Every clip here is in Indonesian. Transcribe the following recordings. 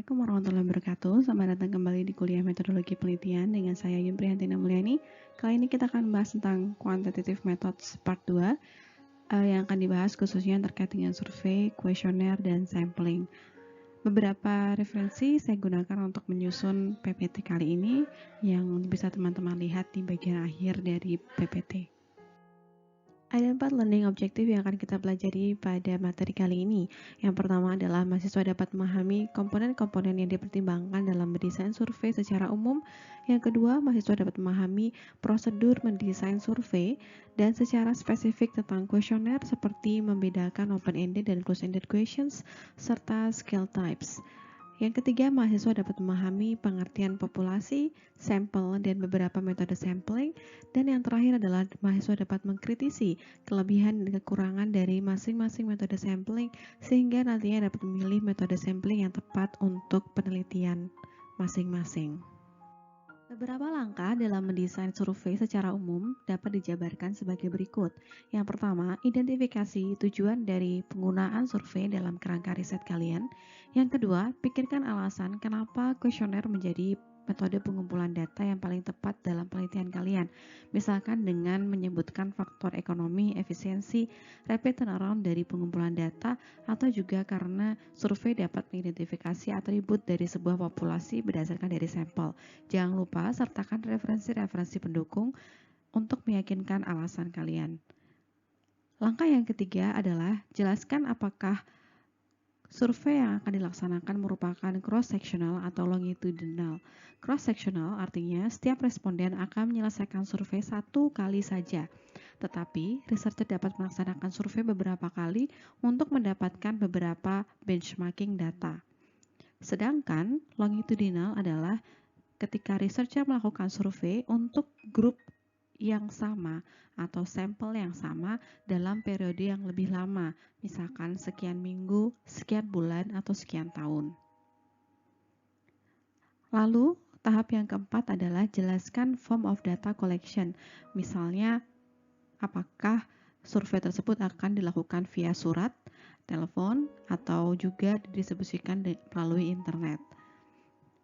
Assalamualaikum warahmatullahi wabarakatuh. Selamat datang kembali di kuliah metodologi penelitian dengan saya Yun Prihantina Mulyani. Kali ini kita akan membahas tentang quantitative methods part 2 yang akan dibahas khususnya terkait dengan survei, kuesioner, dan sampling. Beberapa referensi saya gunakan untuk menyusun PPT kali ini yang bisa teman-teman lihat di bagian akhir dari PPT. Ada 4 learning objective yang akan kita pelajari pada materi kali ini. Yang pertama adalah mahasiswa dapat memahami komponen-komponen yang dipertimbangkan dalam mendesain survei secara umum. Yang kedua, mahasiswa dapat memahami prosedur mendesain survei dan secara spesifik tentang kuesioner seperti membedakan open-ended dan closed-ended questions serta scale types. Yang ketiga, mahasiswa dapat memahami pengertian populasi, sampel, dan beberapa metode sampling. Dan yang terakhir adalah mahasiswa dapat mengkritisi kelebihan dan kekurangan dari masing-masing metode sampling sehingga nantinya dapat memilih metode sampling yang tepat untuk penelitian masing-masing. Beberapa langkah dalam mendesain survei secara umum dapat dijabarkan sebagai berikut. Yang pertama, identifikasi tujuan dari penggunaan survei dalam kerangka riset kalian. Yang kedua, pikirkan alasan kenapa kuesioner menjadi metode pengumpulan data yang paling tepat dalam penelitian kalian. Misalkan dengan menyebutkan faktor ekonomi, efisiensi, rapid turnaround dari pengumpulan data, atau juga karena survei dapat mengidentifikasi atribut dari sebuah populasi berdasarkan dari sampel. Jangan lupa sertakan referensi-referensi pendukung untuk meyakinkan alasan kalian. Langkah yang ketiga adalah jelaskan apakah survei yang akan dilaksanakan merupakan cross-sectional atau longitudinal. Cross-sectional artinya setiap responden akan menyelesaikan survei satu kali saja. Tetapi, researcher dapat melaksanakan survei beberapa kali untuk mendapatkan beberapa benchmarking data. Sedangkan longitudinal adalah ketika researcher melakukan survei untuk grup yang sama atau sampel yang sama dalam periode yang lebih lama, misalkan sekian minggu, sekian bulan, atau sekian tahun. Lalu, tahap yang keempat adalah jelaskan form of data collection. Misalnya, apakah survei tersebut akan dilakukan via surat, telepon, atau juga didistribusikan melalui internet.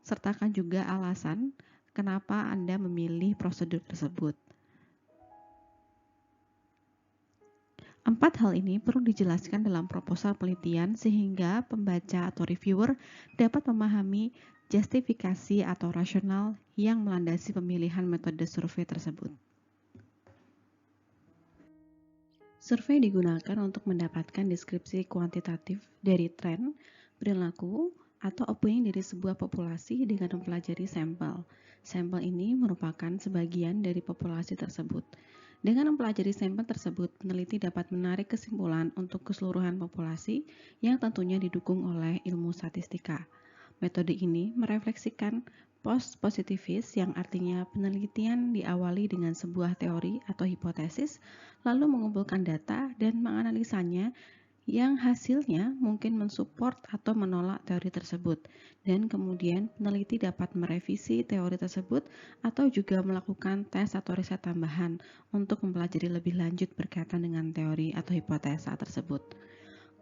Sertakan juga alasan kenapa Anda memilih prosedur tersebut. 4 hal ini perlu dijelaskan dalam proposal penelitian sehingga pembaca atau reviewer dapat memahami justifikasi atau rasional yang melandasi pemilihan metode survei tersebut. Survei digunakan untuk mendapatkan deskripsi kuantitatif dari tren, perilaku, atau opini dari sebuah populasi dengan mempelajari sampel. Sampel ini merupakan sebagian dari populasi tersebut. Dengan mempelajari sampel tersebut, peneliti dapat menarik kesimpulan untuk keseluruhan populasi yang tentunya didukung oleh ilmu statistika. Metode ini merefleksikan post-positivis yang artinya penelitian diawali dengan sebuah teori atau hipotesis, lalu mengumpulkan data dan menganalisanya yang hasilnya mungkin mensupport atau menolak teori tersebut, dan kemudian peneliti dapat merevisi teori tersebut atau juga melakukan tes atau riset tambahan untuk mempelajari lebih lanjut berkaitan dengan teori atau hipotesa tersebut.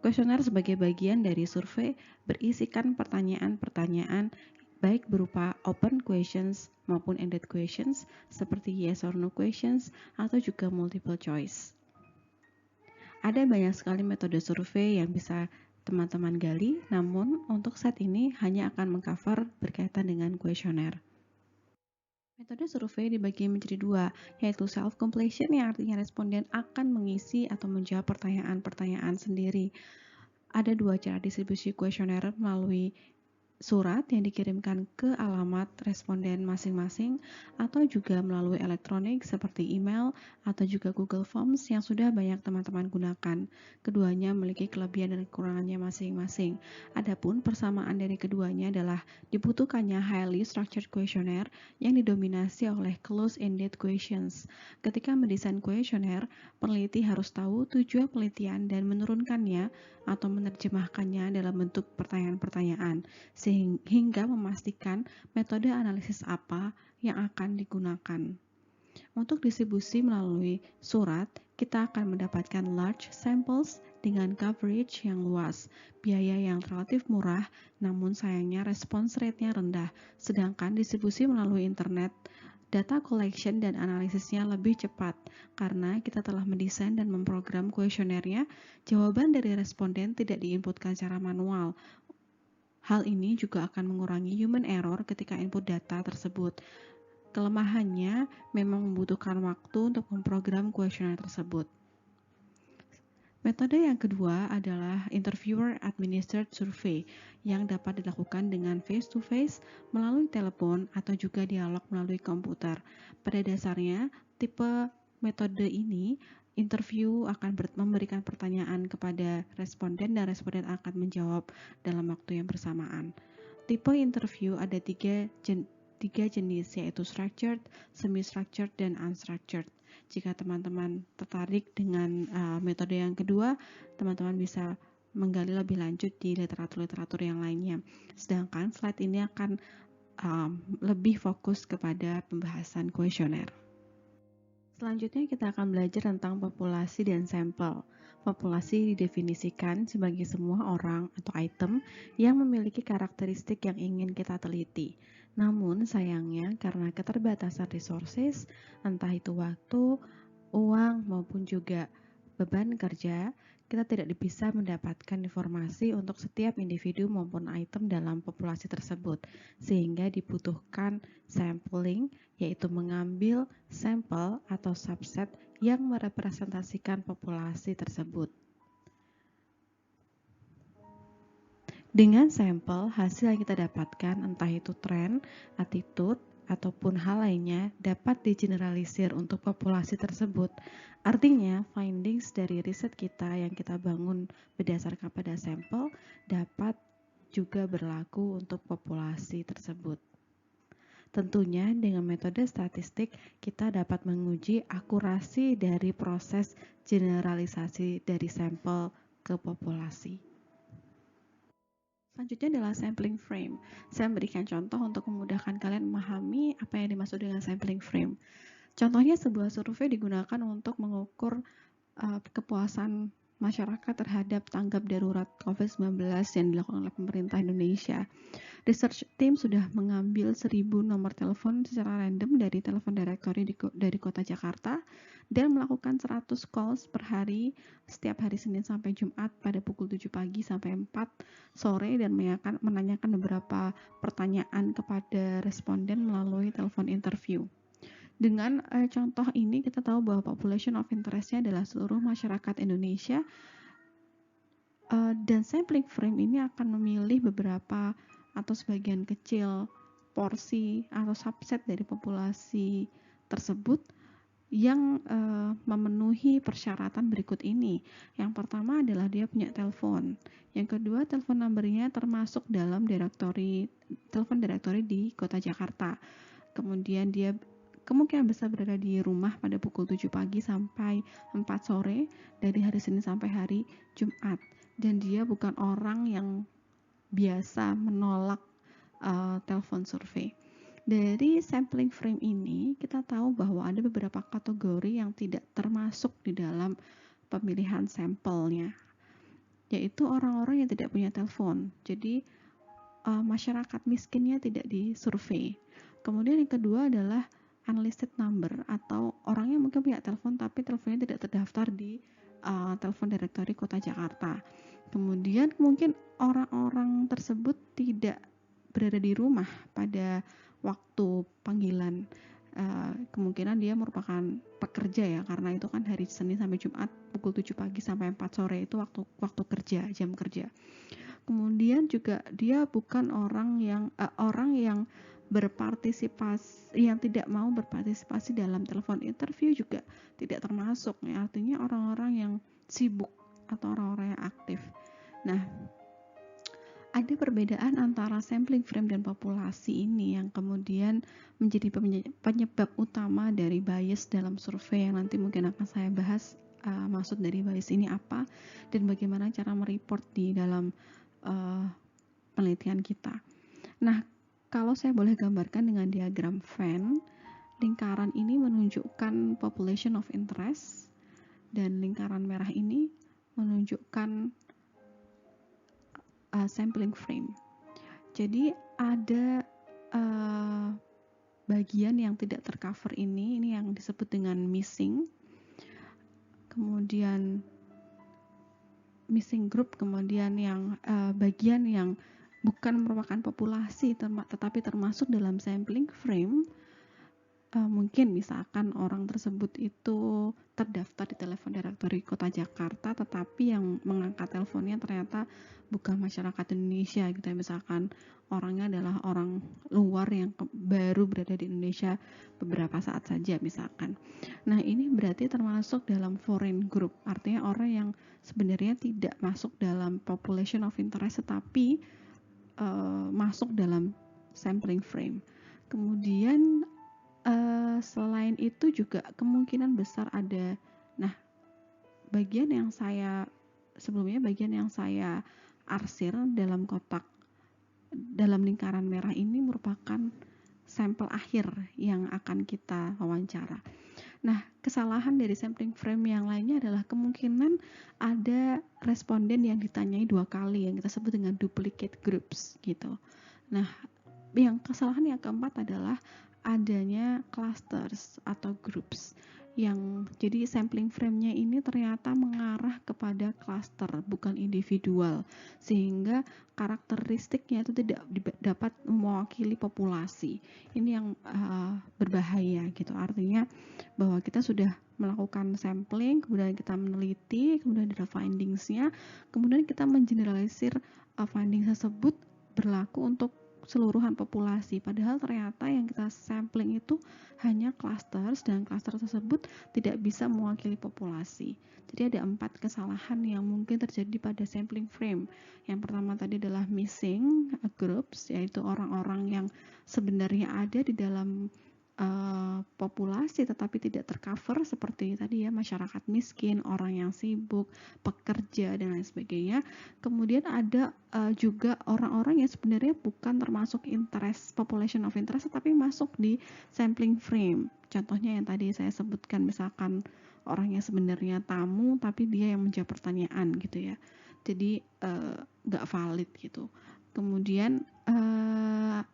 Kuesioner sebagai bagian dari survei berisikan pertanyaan-pertanyaan baik berupa open questions maupun ended questions seperti yes or no questions atau juga multiple choice. Ada banyak sekali metode survei yang bisa teman-teman gali, namun untuk set ini hanya akan mengcover berkaitan dengan kuesioner. Metode survei dibagi menjadi dua, yaitu self-completion yang artinya responden akan mengisi atau menjawab pertanyaan-pertanyaan sendiri. Ada 2 cara distribusi kuesioner melalui surat yang dikirimkan ke alamat responden masing-masing atau juga melalui elektronik seperti email atau juga Google Forms yang sudah banyak teman-teman gunakan. Keduanya memiliki kelebihan dan kekurangannya masing-masing. Adapun persamaan dari keduanya adalah dibutuhkannya highly structured questionnaire yang didominasi oleh closed-ended questions. Ketika mendesain kuesioner, peneliti harus tahu tujuan penelitian dan menurunkannya atau menerjemahkannya dalam bentuk pertanyaan-pertanyaan sehingga memastikan metode analisis apa yang akan digunakan. Untuk distribusi melalui surat, kita akan mendapatkan large samples dengan coverage yang luas, biaya yang relatif murah, namun sayangnya response rate-nya rendah, sedangkan distribusi melalui internet, data collection dan analisisnya lebih cepat, karena kita telah mendesain dan memprogram kuesionernya, jawaban dari responden tidak diinputkan secara manual. Hal ini juga akan mengurangi human error ketika input data tersebut. Kelemahannya memang membutuhkan waktu untuk memprogram kuesioner tersebut. Metode yang kedua adalah Interviewer Administered Survey yang dapat dilakukan dengan face-to-face, melalui telepon, atau juga dialog melalui komputer. Pada dasarnya, tipe metode ini, interview akan memberikan pertanyaan kepada responden dan responden akan menjawab dalam waktu yang bersamaan. Tipe interview ada tiga jenis, yaitu structured, semi-structured, dan unstructured. Jika teman-teman tertarik dengan metode yang kedua, teman-teman bisa menggali lebih lanjut di literatur-literatur yang lainnya. Sedangkan slide ini akan lebih fokus kepada pembahasan kuesioner. Selanjutnya kita akan belajar tentang populasi dan sampel. Populasi didefinisikan sebagai semua orang atau item yang memiliki karakteristik yang ingin kita teliti. Namun sayangnya karena keterbatasan resources, entah itu waktu, uang, maupun juga beban kerja, kita tidak bisa mendapatkan informasi untuk setiap individu maupun item dalam populasi tersebut, sehingga dibutuhkan sampling, yaitu mengambil sampel atau subset yang merepresentasikan populasi tersebut. Dengan sampel, hasil yang kita dapatkan, entah itu tren, attitude, ataupun hal lainnya, dapat digeneralisir untuk populasi tersebut. Artinya, findings dari riset kita yang kita bangun berdasarkan pada sampel dapat juga berlaku untuk populasi tersebut. Tentunya dengan metode statistik kita dapat menguji akurasi dari proses generalisasi dari sampel ke populasi. Selanjutnya adalah sampling frame. Saya memberikan contoh untuk memudahkan kalian memahami apa yang dimaksud dengan sampling frame. Contohnya sebuah survei digunakan untuk mengukur kepuasan masyarakat terhadap tanggap darurat COVID-19 yang dilakukan oleh pemerintah Indonesia. Research team sudah mengambil 1.000 nomor telepon secara random dari telepon directory dari kota Jakarta dan melakukan 100 calls per hari setiap hari Senin sampai Jumat pada pukul 7 pagi sampai 4 sore dan menanyakan beberapa pertanyaan kepada responden melalui telepon interview. Dengan contoh ini kita tahu bahwa population of interest-nya adalah seluruh masyarakat Indonesia, dan sampling frame ini akan memilih beberapa atau sebagian kecil porsi atau subset dari populasi tersebut yang memenuhi persyaratan berikut ini. Yang pertama adalah dia punya telepon. Yang kedua, telepon numbernya termasuk dalam telepon directory di kota Jakarta. Kemudian dia kemungkinan besar berada di rumah pada pukul 7 pagi sampai 4 sore dari hari Senin sampai hari Jumat. Dan dia bukan orang yang biasa menolak telepon survei. Dari sampling frame ini kita tahu bahwa ada beberapa kategori yang tidak termasuk di dalam pemilihan sampelnya, yaitu orang-orang yang tidak punya telepon. Jadi masyarakat miskinnya tidak disurvei. Kemudian yang kedua adalah unlisted number atau orangnya mungkin punya telepon tapi teleponnya tidak terdaftar di telepon directory kota Jakarta. Kemudian mungkin orang-orang tersebut tidak berada di rumah pada waktu panggilan. Kemungkinan dia merupakan pekerja ya, karena itu kan hari Senin sampai Jumat pukul 7 pagi sampai 4 sore itu waktu kerja, jam kerja. Kemudian juga dia bukan orang yang berpartisipasi, yang tidak mau berpartisipasi dalam telepon interview juga tidak termasuk ya. Artinya orang-orang yang sibuk atau orang-orang yang aktif. Nah, ada perbedaan antara sampling frame dan populasi ini yang kemudian menjadi penyebab utama dari bias dalam survei yang nanti mungkin akan saya bahas. Maksud dari bias ini apa dan bagaimana cara mereport di dalam penelitian kita. Nah, kalau saya boleh gambarkan dengan diagram Venn, lingkaran ini menunjukkan population of interest, dan lingkaran merah ini menunjukkan sampling frame. Jadi ada bagian yang tidak tercover ini yang disebut dengan missing, kemudian missing group, kemudian yang bagian yang bukan merupakan populasi tetapi termasuk dalam sampling frame. Mungkin misalkan orang tersebut itu terdaftar di telepon directory Kota Jakarta, tetapi yang mengangkat teleponnya ternyata bukan masyarakat Indonesia gitu ya, misalkan orangnya adalah orang luar yang baru berada di Indonesia beberapa saat saja misalkan. Nah, ini berarti termasuk dalam foreign group, artinya orang yang sebenarnya tidak masuk dalam population of interest tetapi masuk dalam sampling frame. Kemudian selain itu juga kemungkinan besar ada, bagian yang saya arsir dalam kotak dalam lingkaran merah ini merupakan sampel akhir yang akan kita wawancara. Nah, kesalahan dari sampling frame yang lainnya adalah kemungkinan ada responden yang ditanyai 2 kali, yang kita sebut dengan duplicate groups gitu. Nah, yang kesalahan yang keempat adalah adanya clusters atau groups yang jadi sampling frame-nya ini ternyata mengarah kepada cluster bukan individual, sehingga karakteristiknya itu tidak dapat mewakili populasi. Ini yang berbahaya gitu, artinya bahwa kita sudah melakukan sampling, kemudian kita meneliti, kemudian ada findings-nya, kemudian kita mengeneralisir findings tersebut berlaku untuk keseluruhan populasi, padahal ternyata yang kita sampling itu hanya clusters dan cluster tersebut tidak bisa mewakili populasi. Jadi ada 4 kesalahan yang mungkin terjadi pada sampling frame. Yang pertama tadi adalah missing groups, yaitu orang-orang yang sebenarnya ada di dalam populasi tetapi tidak tercover, seperti tadi ya, masyarakat miskin, orang yang sibuk, pekerja dan lain sebagainya. Kemudian ada juga orang-orang yang sebenarnya bukan termasuk interest, population of interest, tetapi masuk di sampling frame. Contohnya yang tadi saya sebutkan, misalkan orang yang sebenarnya tamu tapi dia yang menjawab pertanyaan gitu ya, jadi nggak valid gitu. Kemudian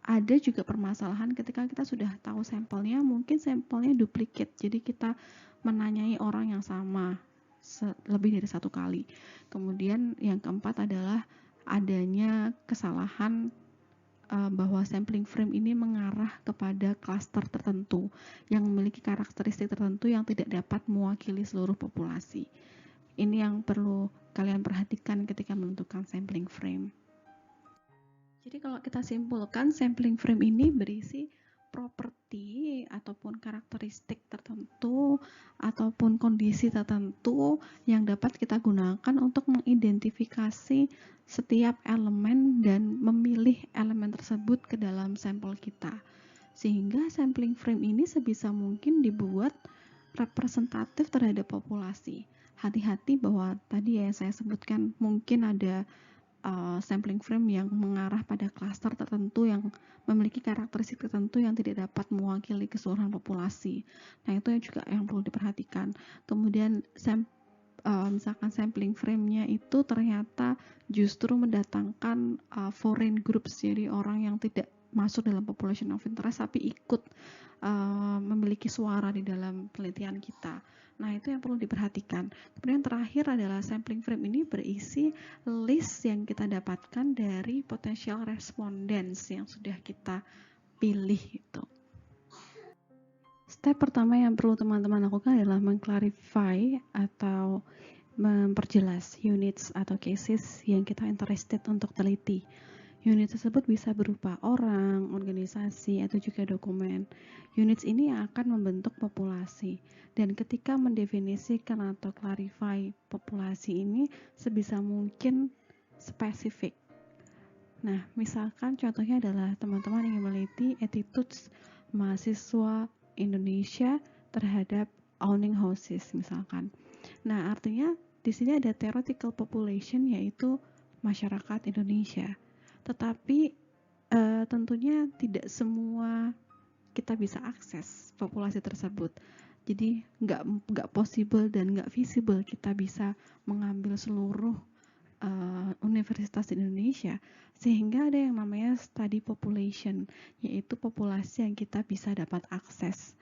ada juga permasalahan ketika kita sudah tahu sampelnya, mungkin sampelnya duplicate, jadi kita menanyai orang yang sama lebih dari 1 kali. Kemudian yang keempat adalah adanya kesalahan bahwa sampling frame ini mengarah kepada klaster tertentu yang memiliki karakteristik tertentu yang tidak dapat mewakili seluruh populasi. Ini yang perlu kalian perhatikan ketika menentukan sampling frame. Jadi kalau kita simpulkan, sampling frame ini berisi properti ataupun karakteristik tertentu ataupun kondisi tertentu yang dapat kita gunakan untuk mengidentifikasi setiap elemen dan memilih elemen tersebut ke dalam sampel kita. Sehingga sampling frame ini sebisa mungkin dibuat representatif terhadap populasi. Hati-hati bahwa tadi ya saya sebutkan mungkin ada sampling frame yang mengarah pada klaster tertentu yang memiliki karakteristik tertentu yang tidak dapat mewakili keseluruhan populasi. Nah, itu juga yang perlu diperhatikan. Kemudian misalkan sampling frame-nya itu ternyata justru mendatangkan foreign groups, jadi orang yang tidak masuk dalam population of interest tapi ikut memiliki suara di dalam penelitian kita. Nah, itu yang perlu diperhatikan. Kemudian terakhir adalah sampling frame ini berisi list yang kita dapatkan dari potential respondents yang sudah kita pilih itu. Step pertama yang perlu teman-teman lakukan adalah mengclarify atau memperjelas units atau cases yang kita interested untuk teliti. Unit tersebut bisa berupa orang, organisasi, atau juga dokumen. Units ini yang akan membentuk populasi. Dan ketika mendefinisikan atau clarify populasi ini sebisa mungkin spesifik. Nah, misalkan contohnya adalah teman-teman ingin meneliti attitudes mahasiswa Indonesia terhadap owning houses misalkan. Nah, artinya di sini ada theoretical population, yaitu masyarakat Indonesia. Tetapi tentunya tidak semua kita bisa akses populasi tersebut. Jadi nggak possible dan nggak visible kita bisa mengambil seluruh universitas di Indonesia, sehingga ada yang namanya study population, yaitu populasi yang kita bisa dapat akses.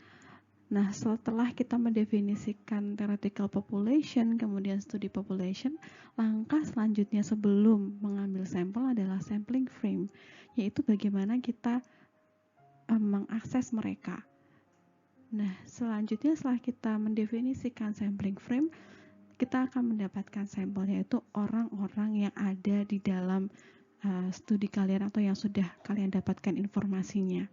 Nah, setelah kita mendefinisikan theoretical population, kemudian studi population, langkah selanjutnya sebelum mengambil sampel adalah sampling frame, yaitu bagaimana kita mengakses mereka. Nah, selanjutnya setelah kita mendefinisikan sampling frame, kita akan mendapatkan sampel, yaitu orang-orang yang ada di dalam studi kalian atau yang sudah kalian dapatkan informasinya.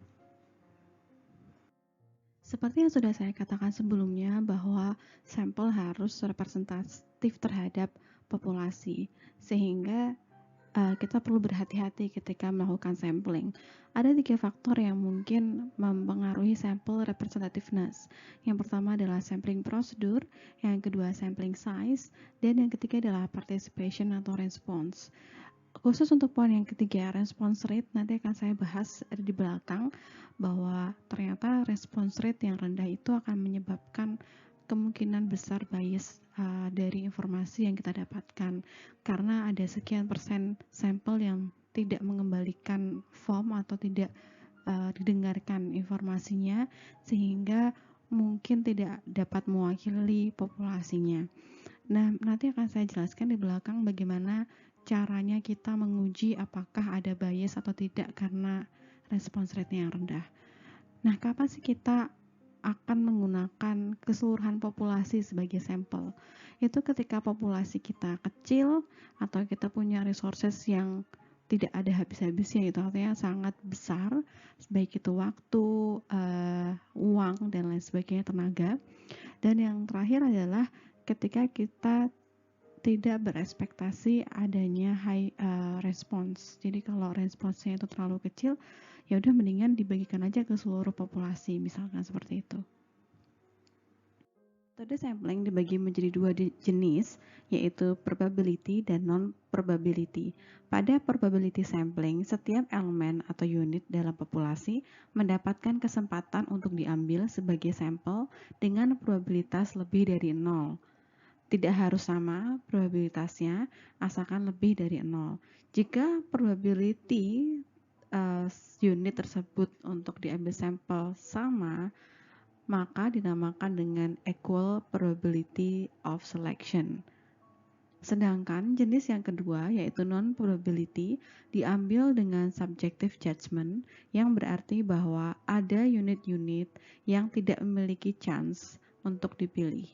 Seperti yang sudah saya katakan sebelumnya, bahwa sampel harus representatif terhadap populasi, sehingga kita perlu berhati-hati ketika melakukan sampling. Ada 3 faktor yang mungkin mempengaruhi sampel representativeness. Yang pertama adalah sampling prosedur, yang kedua sampling size, dan yang ketiga adalah participation atau response. Khusus untuk poin yang ketiga, response rate, nanti akan saya bahas di belakang, bahwa ternyata response rate yang rendah itu akan menyebabkan kemungkinan besar bias dari informasi yang kita dapatkan, karena ada sekian persen sampel yang tidak mengembalikan form atau tidak didengarkan informasinya, sehingga mungkin tidak dapat mewakili populasinya. Nah, nanti akan saya jelaskan di belakang bagaimana caranya kita menguji apakah ada bias atau tidak karena response rate-nya yang rendah. Nah, kapan sih kita akan menggunakan keseluruhan populasi sebagai sampel? Itu ketika populasi kita kecil atau kita punya resources yang tidak ada habis-habisnya, itu artinya sangat besar, baik itu waktu, uang, dan lain sebagainya, tenaga. Dan yang terakhir adalah ketika kita tidak berekspektasi adanya high response. Jadi kalau responsnya itu terlalu kecil, ya udah mendingan dibagikan aja ke seluruh populasi, misalkan seperti itu. Metode sampling dibagi menjadi 2 jenis, yaitu probability dan non-probability. Pada probability sampling, setiap elemen atau unit dalam populasi mendapatkan kesempatan untuk diambil sebagai sampel dengan probabilitas lebih dari 0. Tidak harus sama probabilitasnya, asalkan lebih dari 0. Jika probability unit tersebut untuk diambil sampel sama, maka dinamakan dengan equal probability of selection. Sedangkan jenis yang kedua, yaitu non-probability, diambil dengan subjective judgment, yang berarti bahwa ada unit-unit yang tidak memiliki chance untuk dipilih.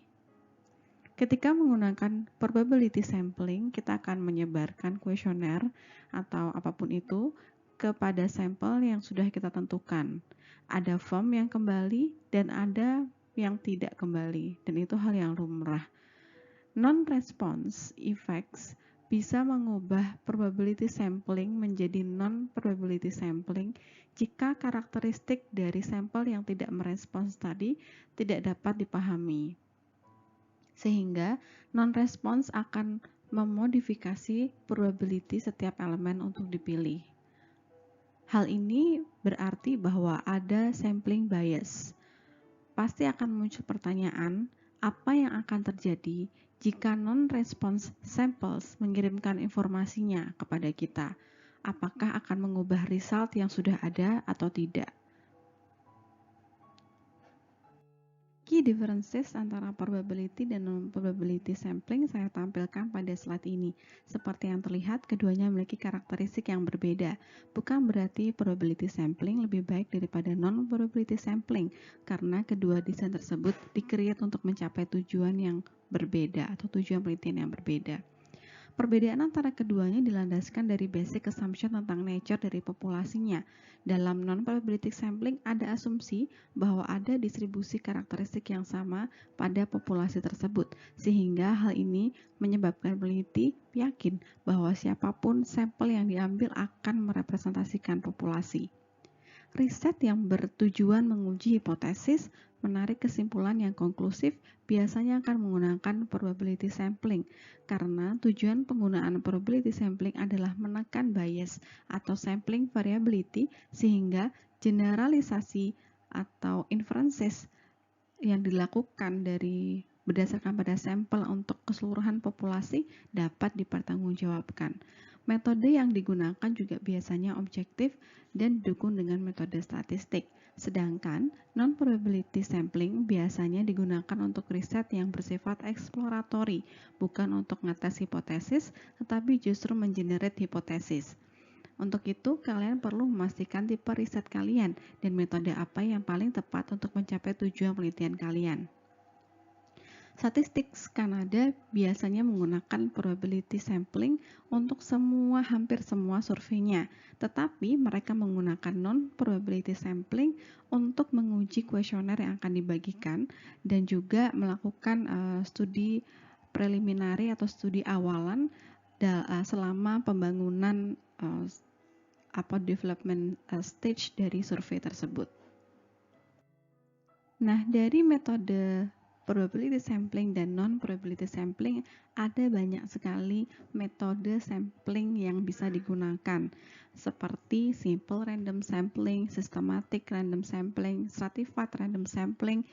Ketika menggunakan probability sampling, kita akan menyebarkan kuesioner atau apapun itu kepada sampel yang sudah kita tentukan. Ada form yang kembali dan ada yang tidak kembali, dan itu hal yang lumrah. Non-response effects bisa mengubah probability sampling menjadi non-probability sampling jika karakteristik dari sampel yang tidak merespons tadi tidak dapat dipahami. Sehingga non-response akan memodifikasi probability setiap elemen untuk dipilih. Hal ini berarti bahwa ada sampling bias. Pasti akan muncul pertanyaan, apa yang akan terjadi jika non-response samples mengirimkan informasinya kepada kita? Apakah akan mengubah result yang sudah ada atau tidak? Key differences antara probability dan non-probability sampling saya tampilkan pada slide ini. Seperti yang terlihat, keduanya memiliki karakteristik yang berbeda. Bukan berarti probability sampling lebih baik daripada non-probability sampling, karena kedua desain tersebut di-create untuk mencapai tujuan yang berbeda atau tujuan penelitian yang berbeda. Perbedaan antara keduanya dilandaskan dari basic assumption tentang nature dari populasinya. Dalam non-probability sampling ada asumsi bahwa ada distribusi karakteristik yang sama pada populasi tersebut, sehingga hal ini menyebabkan peneliti yakin bahwa siapapun sampel yang diambil akan merepresentasikan populasi. Riset yang bertujuan menguji hipotesis, menarik kesimpulan yang konklusif, biasanya akan menggunakan probability sampling, karena tujuan penggunaan probability sampling adalah menekan bias atau sampling variability, sehingga generalisasi atau inferences yang dilakukan berdasarkan pada sampel untuk keseluruhan populasi dapat dipertanggungjawabkan. Metode yang digunakan juga biasanya objektif dan didukung dengan metode statistik. Sedangkan non-probability sampling biasanya digunakan untuk riset yang bersifat eksploratory, bukan untuk ngetes hipotesis, tetapi justru mengenerate hipotesis. Untuk itu, kalian perlu memastikan tipe riset kalian dan metode apa yang paling tepat untuk mencapai tujuan penelitian kalian. Statistics Kanada biasanya menggunakan probability sampling untuk hampir semua surveinya, tetapi mereka menggunakan non-probability sampling untuk menguji kuesioner yang akan dibagikan dan juga melakukan studi preliminary atau studi awalan selama pembangunan development stage dari survei tersebut. Nah, dari metode probability sampling dan non-probability sampling ada banyak sekali metode sampling yang bisa digunakan seperti simple random sampling, systematic random sampling, stratified random sampling,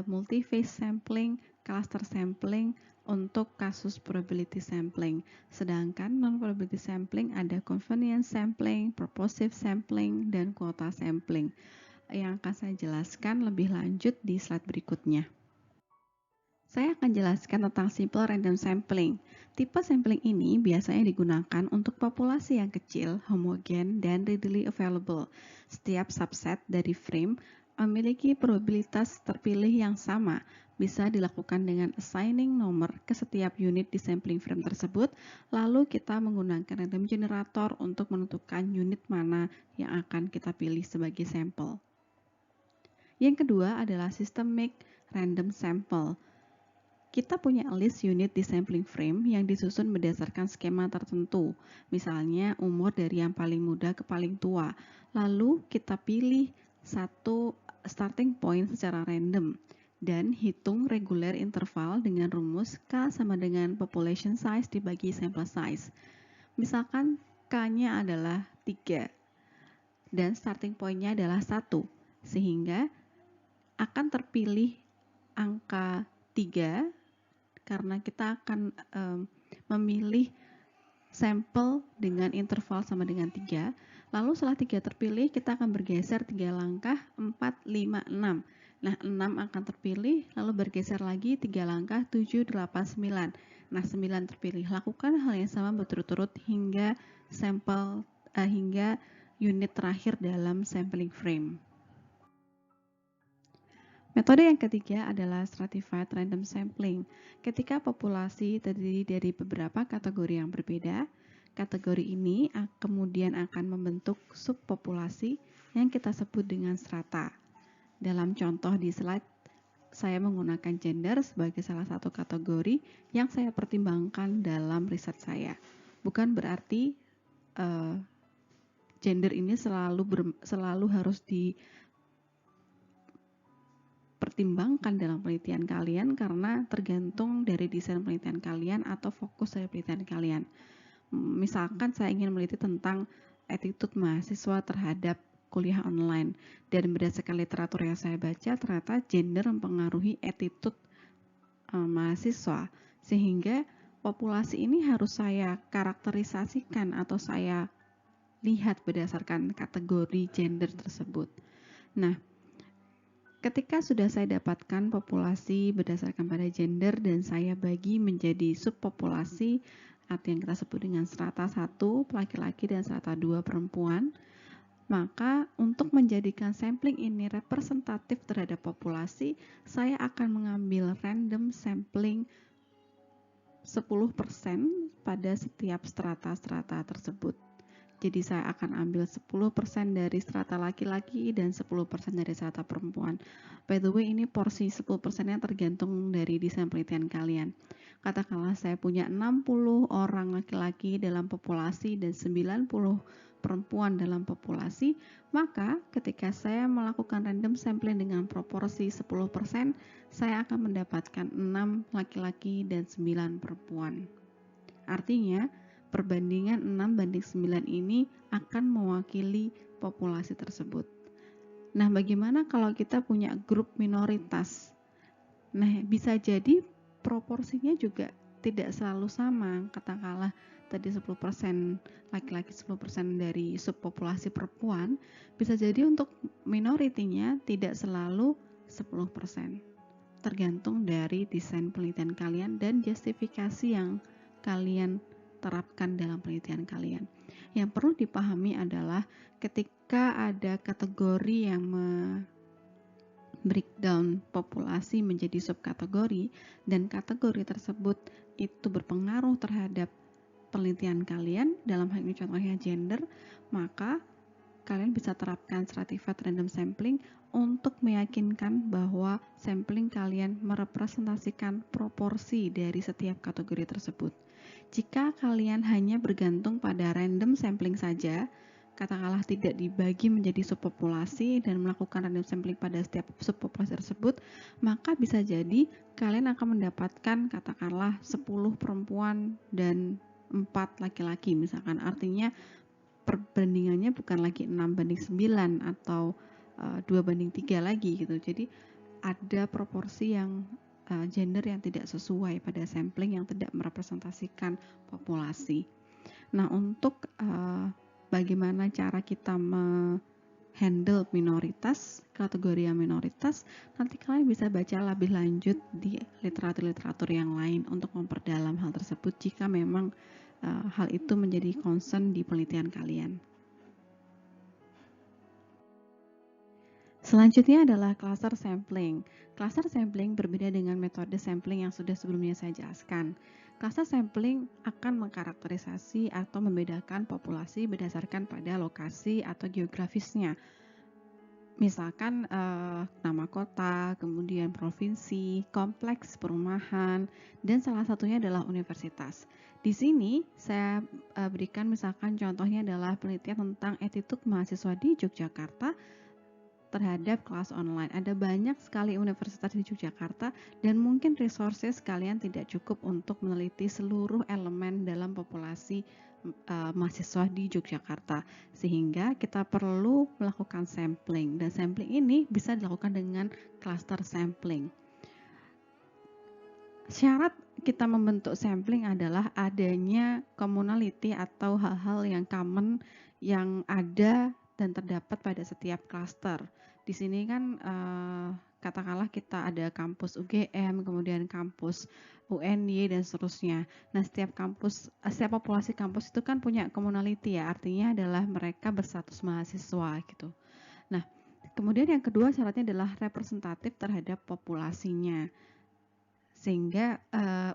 multi-phase sampling, cluster sampling untuk kasus probability sampling. Sedangkan non-probability sampling ada convenience sampling, purposive sampling, dan quota sampling yang akan saya jelaskan lebih lanjut di slide berikutnya. Saya akan jelaskan tentang simple random sampling. Tipe sampling ini biasanya digunakan untuk populasi yang kecil, homogen, dan readily available. Setiap subset dari frame memiliki probabilitas terpilih yang sama. Bisa dilakukan dengan assigning nomor ke setiap unit di sampling frame tersebut, lalu kita menggunakan random generator untuk menentukan unit mana yang akan kita pilih sebagai sampel. Yang kedua adalah systemic random sample. Kita punya list unit di sampling frame yang disusun berdasarkan skema tertentu, misalnya umur dari yang paling muda ke paling tua. Lalu kita pilih satu starting point secara random dan hitung regular interval dengan rumus K sama dengan population size dibagi sample size. Misalkan K-nya adalah 3 dan starting point-nya adalah 1, sehingga akan terpilih angka 3 karena kita akan memilih sampel dengan interval sama dengan 3. Lalu setelah 3 terpilih, kita akan bergeser 3 langkah, 4, 5, 6. Nah, 6 akan terpilih, lalu bergeser lagi 3 langkah, 7, 8, 9. Nah, 9 terpilih. Lakukan hal yang sama berturut-turut hingga hingga unit terakhir dalam sampling frame. Metode yang ketiga adalah stratified random sampling. Ketika populasi terdiri dari beberapa kategori yang berbeda, kategori ini kemudian akan membentuk subpopulasi yang kita sebut dengan strata. Dalam contoh di slide, saya menggunakan gender sebagai salah satu kategori yang saya pertimbangkan dalam riset saya. Bukan berarti gender ini selalu harus dipertimbangkan dalam penelitian kalian karena tergantung dari desain penelitian kalian atau fokus dari penelitian kalian. Misalkan saya ingin meneliti tentang attitude mahasiswa terhadap kuliah online dan berdasarkan literatur yang saya baca ternyata gender mempengaruhi attitude mahasiswa, sehingga populasi ini harus saya karakterisasikan atau saya lihat berdasarkan kategori gender tersebut. Nah, ketika sudah saya dapatkan populasi berdasarkan pada gender dan saya bagi menjadi subpopulasi atau yang kita sebut dengan strata 1 laki-laki dan strata 2 perempuan, maka untuk menjadikan sampling ini representatif terhadap populasi, saya akan mengambil random sampling 10% pada setiap strata-strata tersebut. Jadi saya akan ambil 10% dari strata laki-laki dan 10% dari strata perempuan. By the way, ini porsi 10%-nya tergantung dari desain penelitian kalian. Katakanlah saya punya 60 orang laki-laki dalam populasi dan 90 perempuan dalam populasi, maka ketika saya melakukan random sampling dengan proporsi 10%, saya akan mendapatkan 6 laki-laki dan 9 perempuan. Artinya, perbandingan 6 banding 9 ini akan mewakili populasi tersebut. Nah, bagaimana kalau kita punya grup minoritas? Nah, bisa jadi proporsinya juga tidak selalu sama. Katakanlah tadi 10% laki-laki, 10% dari subpopulasi perempuan, bisa jadi untuk minoritinya tidak selalu 10%. Tergantung dari desain penelitian kalian dan justifikasi yang kalian terapkan dalam penelitian kalian. Yang perlu dipahami adalah ketika ada kategori yang breakdown populasi menjadi subkategori dan kategori tersebut itu berpengaruh terhadap penelitian kalian, dalam hal ini contohnya gender, maka kalian bisa terapkan stratified random sampling untuk meyakinkan bahwa sampling kalian merepresentasikan proporsi dari setiap kategori tersebut. Jika kalian hanya bergantung pada random sampling saja, katakanlah tidak dibagi menjadi subpopulasi dan melakukan random sampling pada setiap subpopulasi tersebut, maka bisa jadi kalian akan mendapatkan katakanlah 10 perempuan dan 4 laki-laki misalkan. Artinya perbandingannya bukan lagi 6:9 atau 2:3 lagi gitu. Jadi ada proporsi yang gender yang tidak sesuai pada sampling yang tidak merepresentasikan populasi. Nah, untuk bagaimana cara kita handle minoritas, kategori yang minoritas, nanti kalian bisa baca lebih lanjut di literatur-literatur yang lain untuk memperdalam hal tersebut jika memang hal itu menjadi concern di penelitian kalian. Selanjutnya adalah cluster sampling. Cluster sampling berbeda dengan metode sampling yang sudah sebelumnya saya jelaskan. Cluster sampling akan mengkarakterisasi atau membedakan populasi berdasarkan pada lokasi atau geografisnya. Misalkan nama kota, kemudian provinsi, kompleks perumahan, dan salah satunya adalah universitas. Di sini saya berikan misalkan contohnya adalah penelitian tentang attitude mahasiswa di Yogyakarta terhadap kelas online. Ada banyak sekali universitas di Yogyakarta dan mungkin resources kalian tidak cukup untuk meneliti seluruh elemen dalam populasi mahasiswa di Yogyakarta, sehingga kita perlu melakukan sampling, dan sampling ini bisa dilakukan dengan cluster sampling. Syarat kita membentuk sampling adalah adanya commonality atau hal-hal yang common yang ada dan terdapat pada setiap cluster. Di sini kan katakanlah kita ada kampus UGM, kemudian kampus UNY dan seterusnya. Nah, setiap populasi kampus itu kan punya commonality ya, artinya adalah mereka berstatus mahasiswa gitu. Nah, kemudian yang kedua syaratnya adalah representatif terhadap populasinya. Sehingga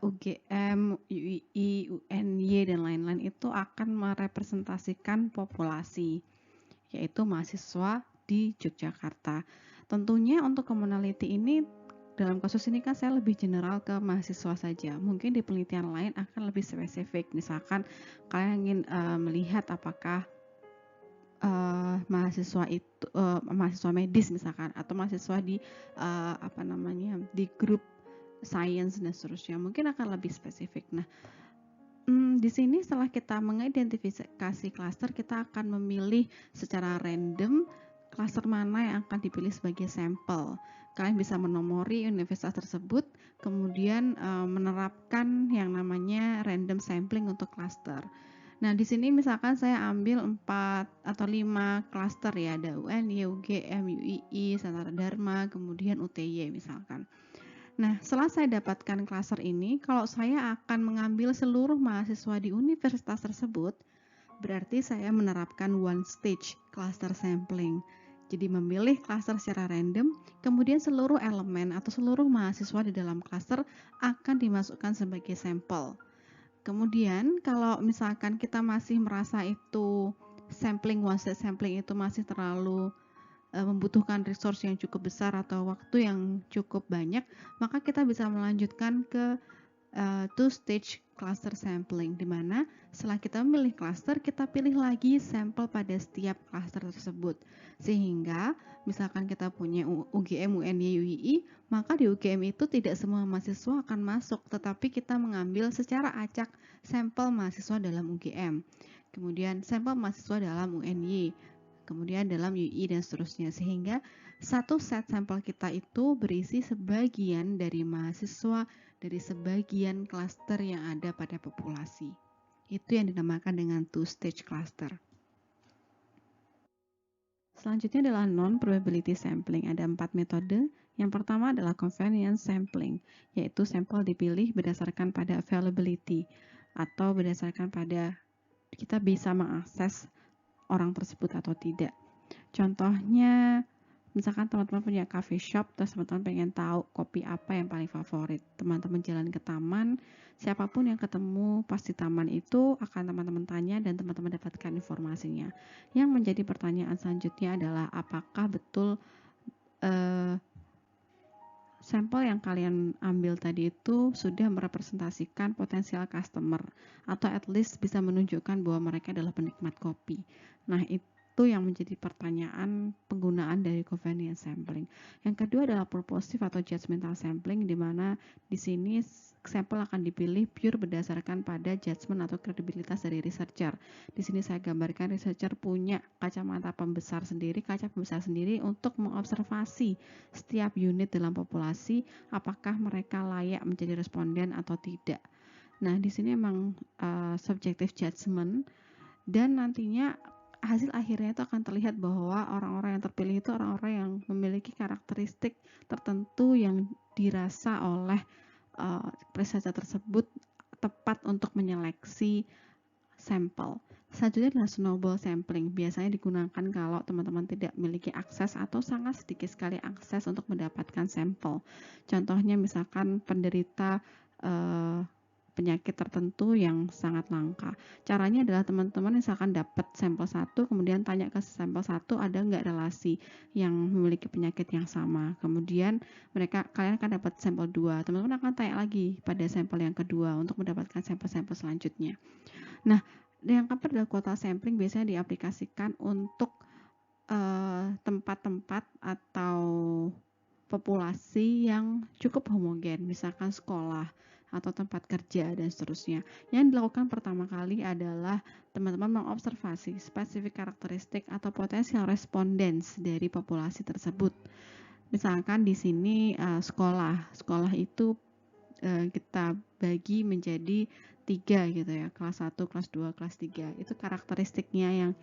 UGM, UII, UNY dan lain-lain itu akan merepresentasikan populasi, yaitu mahasiswa di Yogyakarta. Tentunya untuk commonality ini, dalam kasus ini kan saya lebih general ke mahasiswa saja. Mungkin di penelitian lain akan lebih spesifik. Misalkan kalian ingin melihat apakah mahasiswa itu mahasiswa medis misalkan, atau mahasiswa di di grup science dan seterusnya, mungkin akan lebih spesifik. Nah, di sini setelah kita mengidentifikasi klaster, kita akan memilih secara random klaster mana yang akan dipilih sebagai sampel. Kalian bisa menomori universitas tersebut, kemudian menerapkan yang namanya random sampling untuk klaster. Nah, di sini misalkan saya ambil 4 atau 5 klaster ya, ada UNY, UGM, UII, Sanata Dharma, kemudian UTY misalkan. Nah, setelah saya dapatkan klaster ini, kalau saya akan mengambil seluruh mahasiswa di universitas tersebut, berarti saya menerapkan one stage cluster sampling. Jadi memilih klaster secara random, kemudian seluruh elemen atau seluruh mahasiswa di dalam klaster akan dimasukkan sebagai sampel. Kemudian kalau misalkan kita masih merasa itu one stage sampling itu masih terlalu membutuhkan resource yang cukup besar atau waktu yang cukup banyak, maka kita bisa melanjutkan ke two stage cluster sampling, di mana setelah kita memilih cluster, kita pilih lagi sampel pada setiap cluster tersebut. Sehingga misalkan kita punya UGM, UNY, UII, maka di UGM itu tidak semua mahasiswa akan masuk, tetapi kita mengambil secara acak sampel mahasiswa dalam UGM, kemudian sampel mahasiswa dalam UNY, kemudian dalam UI dan seterusnya, sehingga satu set sampel kita itu berisi sebagian dari mahasiswa dari sebagian klaster yang ada pada populasi. Itu yang dinamakan dengan two-stage cluster. Selanjutnya adalah non-probability sampling. Ada 4 metode. Yang pertama adalah convenience sampling, yaitu sampel dipilih berdasarkan pada availability atau berdasarkan pada kita bisa mengakses orang tersebut atau tidak. Contohnya, misalkan teman-teman punya coffee shop, terus teman-teman pengen tahu kopi apa yang paling favorit. Teman-teman jalan ke taman, siapapun yang ketemu pas di taman itu akan teman-teman tanya dan teman-teman dapatkan informasinya. Yang menjadi pertanyaan selanjutnya adalah apakah betul sampel yang kalian ambil tadi itu sudah merepresentasikan potensial customer atau at least bisa menunjukkan bahwa mereka adalah penikmat kopi. Nah, itu yang menjadi pertanyaan penggunaan dari convenience sampling. Yang kedua adalah purposive atau judgmental sampling, di mana di sini sampel akan dipilih pure berdasarkan pada judgment atau kredibilitas dari researcher. Di sini saya gambarkan researcher punya kacamata pembesar sendiri, kaca pembesar sendiri untuk mengobservasi setiap unit dalam populasi, apakah mereka layak menjadi responden atau tidak. Nah, di sini memang subjective judgment, dan nantinya hasil akhirnya itu akan terlihat bahwa orang-orang yang terpilih itu orang-orang yang memiliki karakteristik tertentu yang dirasa oleh researcher tersebut tepat untuk menyeleksi sampel. Selanjutnya adalah snowball sampling. Biasanya digunakan kalau teman-teman tidak memiliki akses atau sangat sedikit sekali akses untuk mendapatkan sampel. Contohnya misalkan penderita penyakit tertentu yang sangat langka. Caranya adalah teman-teman misalkan dapat sampel 1, kemudian tanya ke sampel 1 ada nggak relasi yang memiliki penyakit yang sama. Kemudian kalian akan dapat sampel 2. Teman-teman akan tanya lagi pada sampel yang kedua untuk mendapatkan sampel-sampel selanjutnya. Nah, yang keempat adalah quota sampling, biasanya diaplikasikan untuk tempat-tempat atau populasi yang cukup homogen, misalkan sekolah atau tempat kerja dan seterusnya. Yang dilakukan pertama kali adalah teman-teman mengobservasi spesifik karakteristik atau potensial respondents dari populasi tersebut. Misalkan di sini sekolah itu kita bagi menjadi 3 gitu ya, kelas 1, kelas 2, kelas 3. Itu karakteristiknya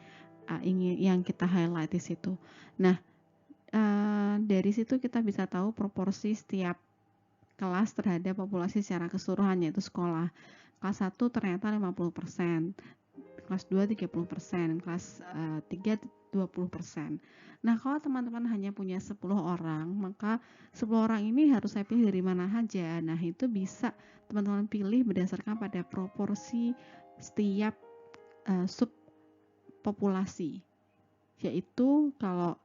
yang kita highlight di situ. Nah, dari situ kita bisa tahu proporsi setiap kelas terhadap populasi secara keseluruhan, yaitu sekolah. Kelas 1 ternyata 50%, kelas 2 30%, kelas 3 20%. Nah, kalau teman-teman hanya punya 10 orang, maka 10 orang ini harus saya pilih dari mana saja. Nah, itu bisa teman-teman pilih berdasarkan pada proporsi setiap subpopulasi. Yaitu kalau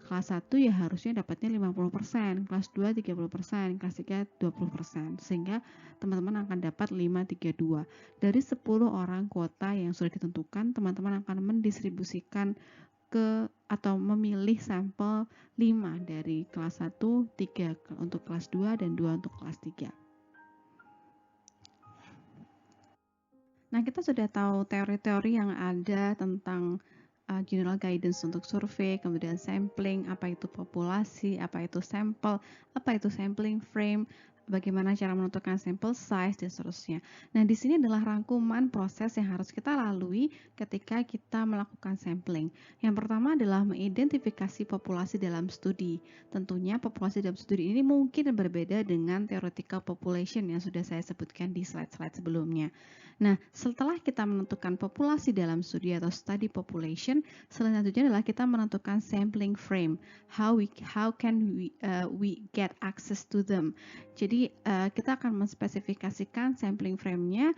kelas 1 ya harusnya dapatnya 50%, kelas 2 30%, kelas 3 20%, sehingga teman-teman akan dapat 532. Dari 10 orang kuota yang sudah ditentukan, teman-teman akan mendistribusikan atau memilih sampel 5 dari kelas 1, 3 untuk kelas 2, dan 2 untuk kelas 3. Nah, kita sudah tahu teori-teori yang ada tentang general guidance untuk survei, kemudian sampling, apa itu populasi, apa itu sampel, apa itu sampling frame, bagaimana cara menentukan sample size, dan seterusnya. Nah, di sini adalah rangkuman proses yang harus kita lalui ketika kita melakukan sampling. Yang pertama adalah mengidentifikasi populasi dalam studi. Tentunya populasi dalam studi ini mungkin berbeda dengan theoretical population yang sudah saya sebutkan di slide-slide sebelumnya. Nah, setelah kita menentukan populasi dalam studi atau study population, selanjutnya adalah kita menentukan sampling frame. How can we get access to them? Jadi kita akan menspesifikasikan sampling frame-nya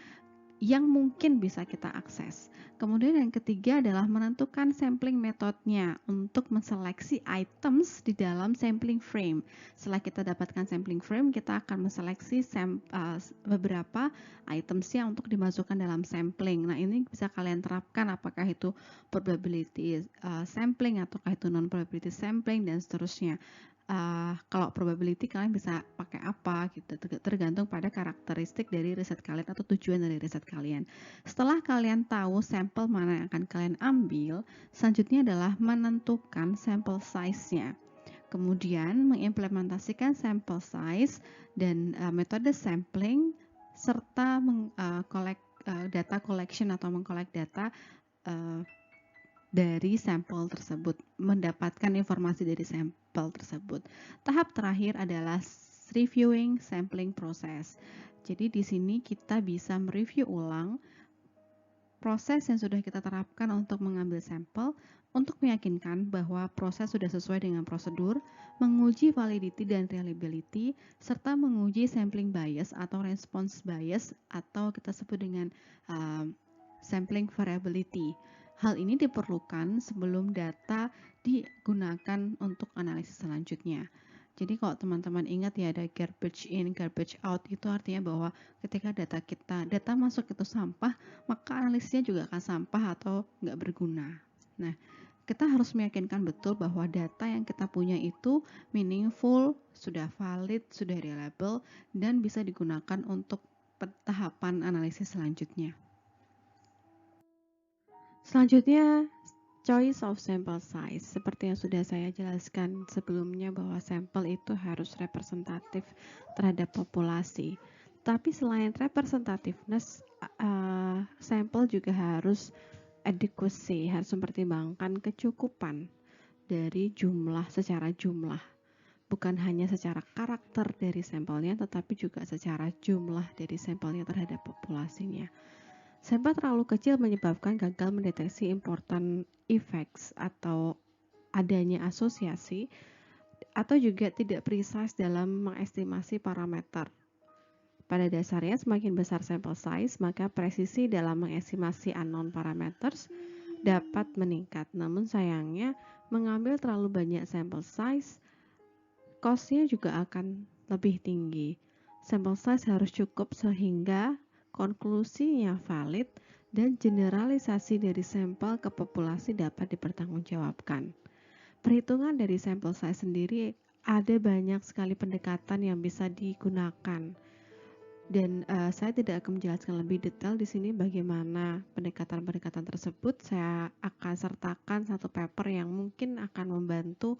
yang mungkin bisa kita akses. Kemudian yang ketiga adalah menentukan sampling metodenya untuk menseleksi items di dalam sampling frame. Setelah kita dapatkan sampling frame, kita akan menseleksi beberapa itemsnya untuk dimasukkan dalam sampling. Nah, ini bisa kalian terapkan apakah itu probability sampling ataukah itu non-probability sampling dan seterusnya. Kalau probability kalian bisa pakai apa gitu, tergantung pada karakteristik dari riset kalian atau tujuan dari riset kalian. Setelah kalian tahu sampel mana yang akan kalian ambil, selanjutnya adalah menentukan sampel size-nya. Kemudian mengimplementasikan sampel size dan metode sampling serta data collection atau mengkolek data dari sampel tersebut, mendapatkan informasi dari sampel tersebut. Tahap terakhir adalah reviewing sampling process. Jadi di sini kita bisa mereview ulang proses yang sudah kita terapkan untuk mengambil sampel untuk meyakinkan bahwa proses sudah sesuai dengan prosedur, menguji validity dan reliability, serta menguji sampling bias atau response bias atau kita sebut dengan sampling variability. Hal ini diperlukan sebelum data digunakan untuk analisis selanjutnya. Jadi kalau teman-teman ingat ya, ada garbage in, garbage out, itu artinya bahwa ketika data masuk itu sampah, maka analisisnya juga akan sampah atau nggak berguna. Nah, kita harus meyakinkan betul bahwa data yang kita punya itu meaningful, sudah valid, sudah reliable, dan bisa digunakan untuk tahapan analisis selanjutnya. Selanjutnya, choice of sample size. Seperti yang sudah saya jelaskan sebelumnya bahwa sampel itu harus representatif terhadap populasi. Tapi selain representativeness, sampel juga harus adequacy, harus mempertimbangkan kecukupan dari secara jumlah. Bukan hanya secara karakter dari sampelnya, tetapi juga secara jumlah dari sampelnya terhadap populasinya. Sampel terlalu kecil menyebabkan gagal mendeteksi important effects atau adanya asosiasi, atau juga tidak precise dalam mengestimasi parameter. Pada dasarnya, semakin besar sampel size, maka presisi dalam mengestimasi unknown parameters dapat meningkat. Namun sayangnya, mengambil terlalu banyak sampel size, cost-nya juga akan lebih tinggi. Sampel size harus cukup sehingga konklusinya valid dan generalisasi dari sampel ke populasi dapat dipertanggungjawabkan. Perhitungan dari sampel size sendiri ada banyak sekali pendekatan yang bisa digunakan. Dan saya tidak akan menjelaskan lebih detail di sini bagaimana pendekatan-pendekatan tersebut. Saya akan sertakan satu paper yang mungkin akan membantu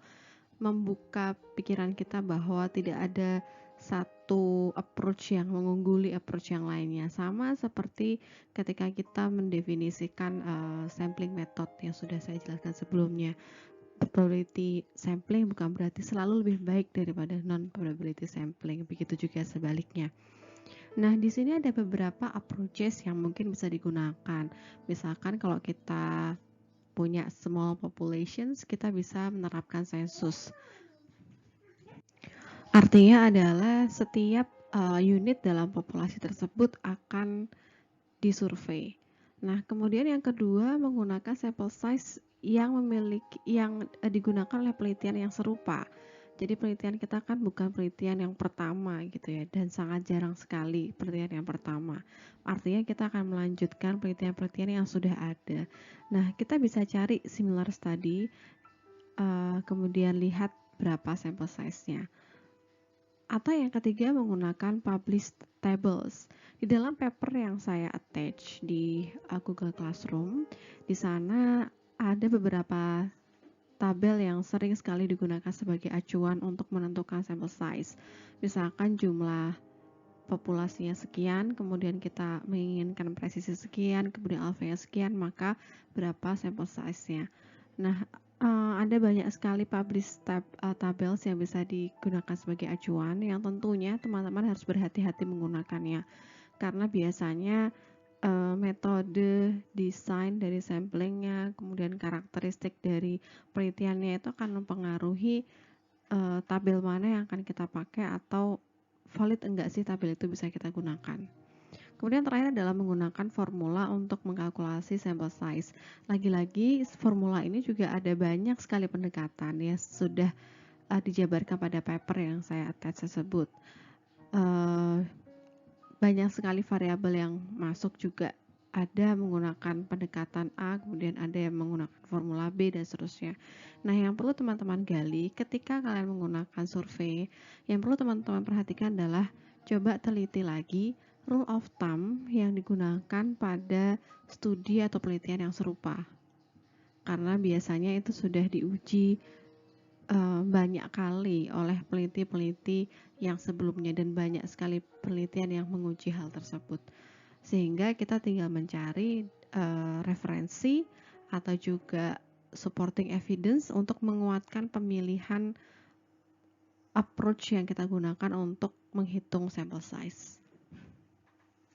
membuka pikiran kita bahwa tidak ada satu approach yang mengungguli approach yang lainnya. Sama seperti ketika kita mendefinisikan sampling method yang sudah saya jelaskan sebelumnya. Probability sampling bukan berarti selalu lebih baik daripada non-probability sampling. Begitu juga sebaliknya. Nah, di sini ada beberapa approaches yang mungkin bisa digunakan. Misalkan kalau kita punya small populations, kita bisa menerapkan sensus. Artinya adalah setiap unit dalam populasi tersebut akan disurvei. Nah, kemudian yang kedua menggunakan sample size yang digunakan oleh penelitian yang serupa. Jadi penelitian kita kan bukan penelitian yang pertama gitu ya, dan sangat jarang sekali penelitian yang pertama. Artinya kita akan melanjutkan penelitian-penelitian yang sudah ada. Nah, kita bisa cari similar study, kemudian lihat berapa sample size-nya. Atau yang ketiga menggunakan published tables. Di dalam paper yang saya attach di Google Classroom, di sana ada beberapa tabel yang sering sekali digunakan sebagai acuan untuk menentukan sample size. Misalkan jumlah populasinya sekian, kemudian kita menginginkan presisi sekian, kemudian alfanya sekian, maka berapa sample size-nya. Nah, ada banyak sekali published tables yang bisa digunakan sebagai acuan, yang tentunya teman-teman harus berhati-hati menggunakannya, karena biasanya metode desain dari samplingnya, kemudian karakteristik dari penelitiannya itu akan mempengaruhi tabel mana yang akan kita pakai atau valid enggak sih tabel itu bisa kita gunakan. Kemudian terakhir adalah menggunakan formula untuk mengkalkulasi sample size. Lagi-lagi formula ini juga ada banyak sekali pendekatan yang sudah dijabarkan pada paper yang saya attach tersebut. Banyak sekali variabel yang masuk juga ada menggunakan pendekatan A, kemudian ada yang menggunakan formula B, dan seterusnya. Nah, yang perlu teman-teman gali ketika kalian menggunakan survei, yang perlu teman-teman perhatikan adalah coba teliti lagi rule of thumb yang digunakan pada studi atau penelitian yang serupa. Karena biasanya itu sudah diuji banyak kali oleh peneliti-peneliti yang sebelumnya, dan banyak sekali penelitian yang menguji hal tersebut. Sehingga kita tinggal mencari referensi atau juga supporting evidence untuk menguatkan pemilihan approach yang kita gunakan untuk menghitung sample size.